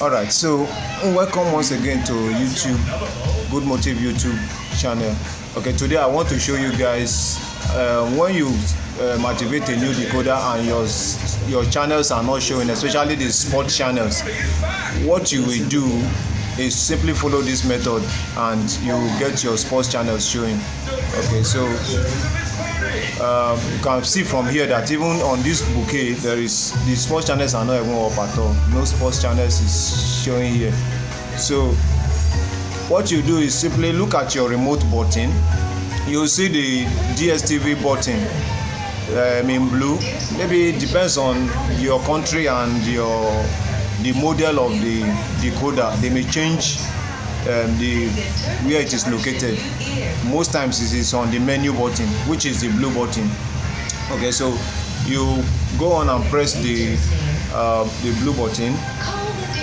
Alright, so welcome once again to YouTube, Good Motive YouTube channel. Okay, today I want to show you guys when you activate a new decoder and your channels are not showing, especially the sports channels. What you will do is simply follow this method and you will get your sports channels showing. Okay, so you can see from here that even on this bouquet the sports channels are not even up at all. No sports channels is showing here. So what you do is simply look at your remote button. You'll see the DStv button in blue. Maybe it depends on your country and the model of the decoder. They may change where it is located. Most times it is on the menu button, which is the blue button. Okay, so you go on and press the blue button,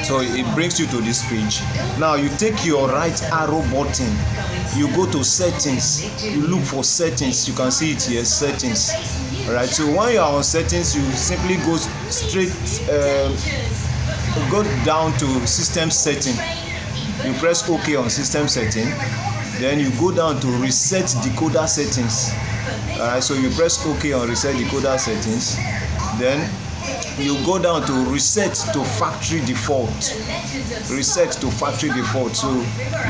so it brings you to this page. Now you take your right arrow button, you go to settings, you look for settings. You can see it here, settings. All right, so when you are on settings, you simply go straight go down to system setting. You press OK on system setting, then you go down to reset decoder settings. Alright, so you press OK on reset decoder settings, then you go down to reset to factory default. Reset to factory default. So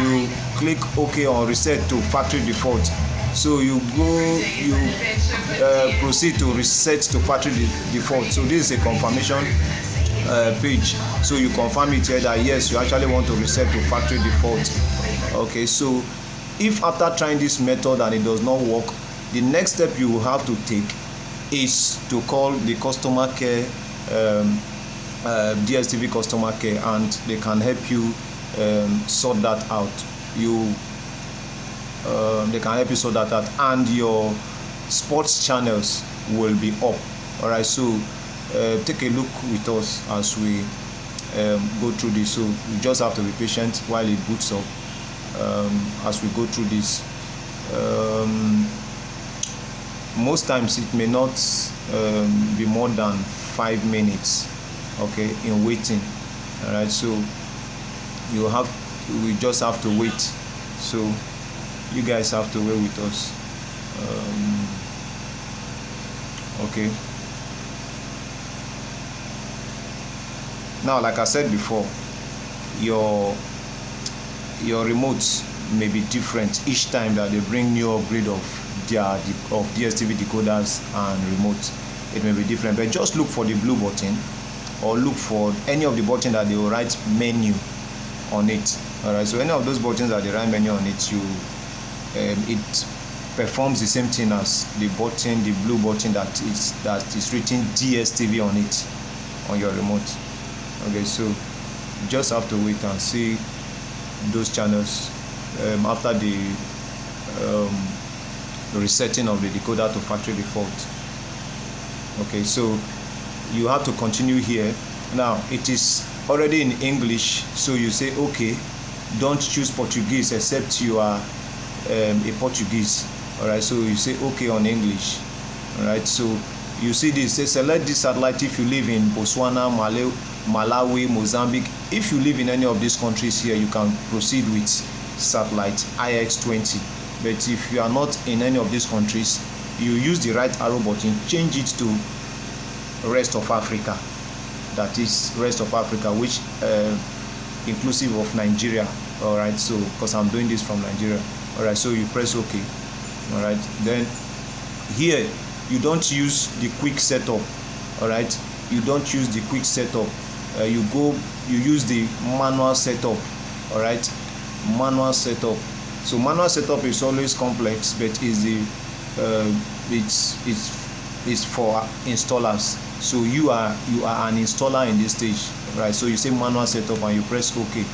you click OK on reset to factory default. So you proceed to reset to factory default. So this is a confirmation page. So you confirm it here that yes, you actually want to reset to factory default. Okay, so if after trying this method and it does not work, the next step you will have to take is to call the customer care, DStv customer care, and they can help you sort that out. They can help you sort that out, and your sports channels will be up. All right, so take a look with us as we go through this. So you just have to be patient while it boots up as we go through this. Most times it may not be more than 5 minutes, okay, in waiting. All right, so we just have to wait. So you guys have to wait with us. Okay. Now, like I said before, your remotes may be different each time that they bring new upgrade of DStv decoders and remotes. It may be different, but just look for the blue button or look for any of the buttons that they will write menu on it. All right, so any of those buttons that they write menu on it, it performs the same thing as the button, the blue button that is written DStv on it on your remote. Okay, so you just have to wait and see those channels after the resetting of the decoder to factory default. Okay, so you have to continue here. Now it is already in English, so you say okay. Don't choose Portuguese except you are a Portuguese. All right, so you say okay on English. All right, so you see this, say select this satellite if you live in Botswana, Malawi, Mozambique. If you live in any of these countries here, you can proceed with satellite IX20. But if you are not in any of these countries, you use the right arrow button, change it to rest of Africa. That is rest of Africa, which inclusive of Nigeria. All right, so because I'm doing this from Nigeria. All right, so you press OK. All right, then here you don't use the quick setup. All right, you don't use the quick setup. You use the manual setup. All right, manual setup. So manual setup is always complex, but it's for installers. So you are an installer in this stage, right? So you say manual setup and you press OK.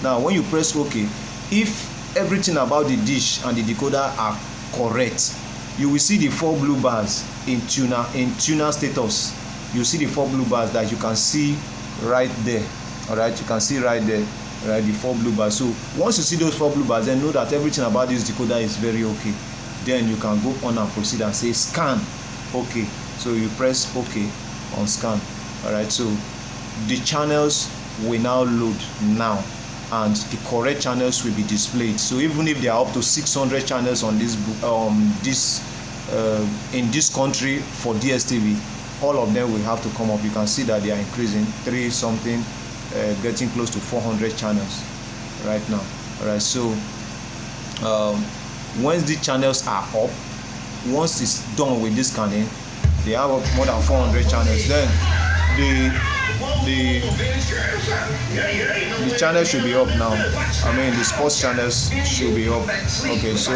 Now when you press OK, if everything about the dish and the decoder are correct, you will see the 4 blue bars in tuner status. You see the 4 blue bars that you can see right there. All right, you can see right there, right, the 4 blue bars. So once you see those 4 blue bars, then know that everything about this decoder is very okay. Then you can go on and proceed and say scan. Okay, so you press OK on scan. All right, so the channels will now load now, and the correct channels will be displayed. So even if there are up to 600 channels on this in this country for DStv, all of them will have to come up. You can see that they are increasing, 3 something, getting close to 400 channels right now. All right, so once the channels are up, once it's done with this scanning, they have more than 400 channels. Then the channel should be up now. I mean, the sports channels should be up. Okay, so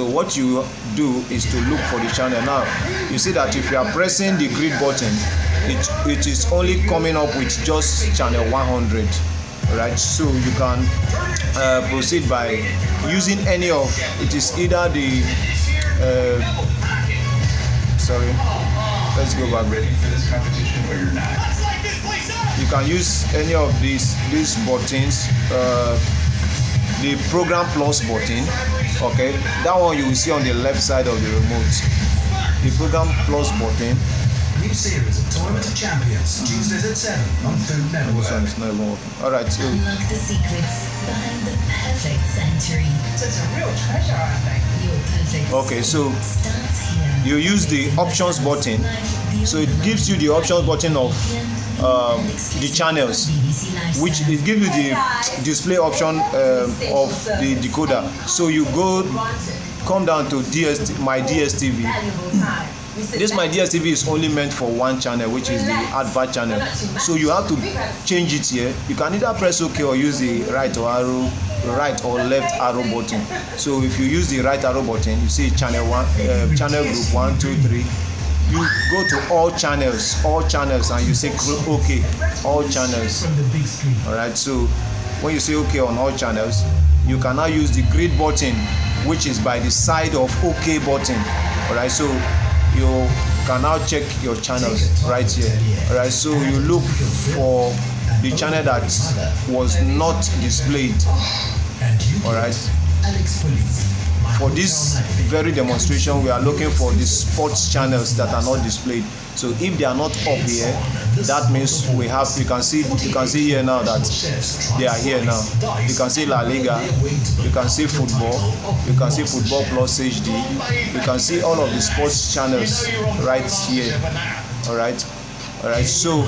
what you do is to look for the channel. Now you see that if you are pressing the grid button, it is only coming up with just channel 100. Right, so you can proceed by using any of it. Is either the sorry, let's go back. You can use any of these buttons. The program plus button, okay, that one you will see on the left side of the remote. The program plus button. New series of Tournament of Champions, Tuesdays at 7 on Food Network. This one is not even working. Alright, so unlock the secrets behind the perfect sanctuary. So it's a real treasure, I think. Your perfect okay, so starts here. you use the options button. So it gives you the options button of the channels, which it gives you the display option of the decoder. So you come down to my DStv. This my DStv is only meant for one channel, which is the advert channel. So you have to change it here. You can either press OK or use the right or left arrow button. So if you use the right arrow button, you see channel channel group 1, 2, 3. You go to all channels, and you say OK, all channels. All right. So when you say OK on all channels, you can now use the grid button, which is by the side of OK button. All right. So you can now check your channels right here. All right, so you look for the channel that was not displayed. All right, for this very demonstration, we are looking for the sports channels that are not displayed. So if they are not up here, that means you can see here now that they are here now. You can see La Liga, you can see football, you can see football plus HD, you can see all of the sports channels right here. All right, so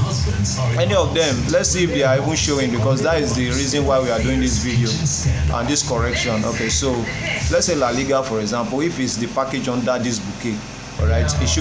any of them, let's see if they are even showing, because that is the reason why we are doing this video and this correction. Okay, so let's say La Liga, for example, if it's the package under this bouquet, all right, it should